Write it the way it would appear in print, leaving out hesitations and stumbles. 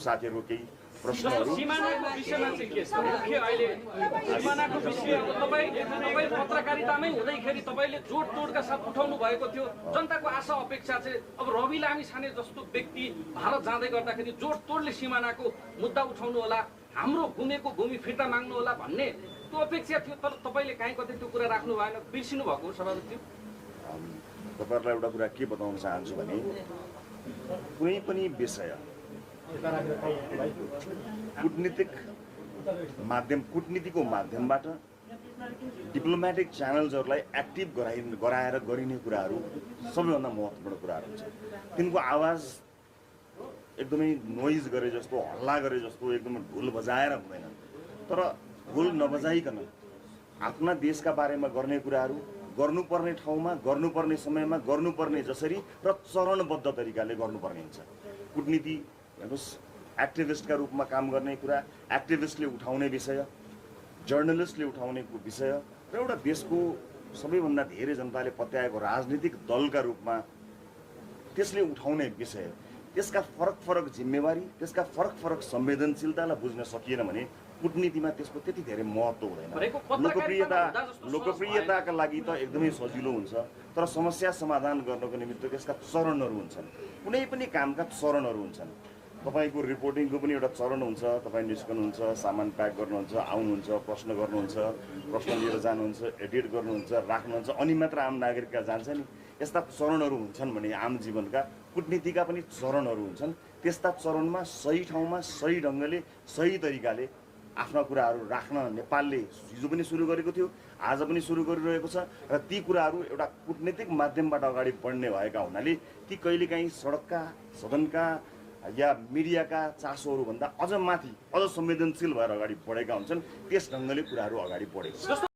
साथीहरूको केही प्रश्नहरू सीमानाको विषयमा चाहिँ के छ मुख्य अहिले सीमानाको विषय अब तपाईँ पत्रकारितामै हुँदैखेरि तपाईँले जोडतोडका साथ उठाउनु भएको थियो। जनताको आशा अपेक्षा चाहिँ अब रवि लामिछाने जस्तो व्यक्ति भारत जाँदै गर्दाखेरि जोडतोडले सीमानाको मुद्दा उठाउनु होला, हाम्रो गुमेको भूमि फिर्ता माग्नु होला भन्ने त्यो अपेक्षा थियो। तर तपाईँले काहीँ कतै त्यो कुरा राख्नु भएन, बिर्सिनु भएको सभापति। तपाईँहरूलाई एउटा कुरा के बताउन चाहन्छु भने कुनै पनि विषय कूटनीतिको माध्यमबाट डिप्लोमेटिक च्यानल्सहरूलाई एक्टिभ गराएर गरिने कुराहरू सबैभन्दा महत्त्वपूर्ण कुराहरू हुन्छ। तिनको आवाज एकदमै नोइज गरे जस्तो, हल्ला गरे जस्तो, एकदमै ढोल बजाएर हुँदैन। तर ढोल नबजाइकन आफ्ना देशका बारेमा गर्ने कुराहरू गर्नुपर्ने ठाउँमा, गर्नुपर्ने समयमा, गर्नुपर्ने जसरी र चरणबद्ध तरिकाले गर्नुपर्ने हुन्छ। कूटनीति हेर्नुहोस्, एक्टिभिस्टका रूपमा काम गर्ने कुरा, एक्टिभिस्टले उठाउने विषय, जर्नलिस्टले उठाउने विषय र एउटा देशको सबैभन्दा धेरै जनताले पत्याएको राजनीतिक दलका रूपमा त्यसले उठाउने विषय, त्यसका फरक जिम्मेवारी, त्यसका फरक संवेदनशीलतालाई बुझ्न सकिएन भने कूटनीतिमा त्यसको त्यति धेरै महत्त्व हुँदैन। लोकप्रियताका लागि त एकदमै सजिलो हुन्छ, तर समस्या समाधान गर्नको निमित्त त्यसका चरणहरू हुन्छन्। कुनै पनि कामका चरणहरू हुन्छन्। तपाईँको रिपोर्टिङको पनि एउटा चरण हुन्छ। तपाईँ निस्कनुहुन्छ, सामान प्याक गर्नुहुन्छ, आउनुहुन्छ, प्रश्न गर्नुहुन्छ, प्रश्न लिएर जानुहुन्छ, एडिट गर्नुहुन्छ, राख्नुहुन्छ, अनि मात्र आम नागरिकका जान्छ नि। यस्ता चरणहरू हुन्छन् भने आम जीवनका कूटनीतिका पनि चरणहरू हुन्छन्। त्यस्ता चरणमा सही ठाउँमा, सही ढङ्गले, सही तरिकाले आफ्ना कुराहरू राख्न नेपालले हिजो पनि सुरु गरेको थियो, आज पनि सुरु गरिरहेको छ। र ती कुराहरू एउटा कूटनीतिक माध्यमबाट अगाडि बढ्ने भएका हुनाले ती कहिलेकाहीँ सडकका, सदनका या मिडियाका चासोहरूभन्दा अझ माथि, अझ संवेदनशील भएर अगाडि बढेका हुन्छन्। त्यस ढङ्गले कुराहरू अगाडि बढेको छ।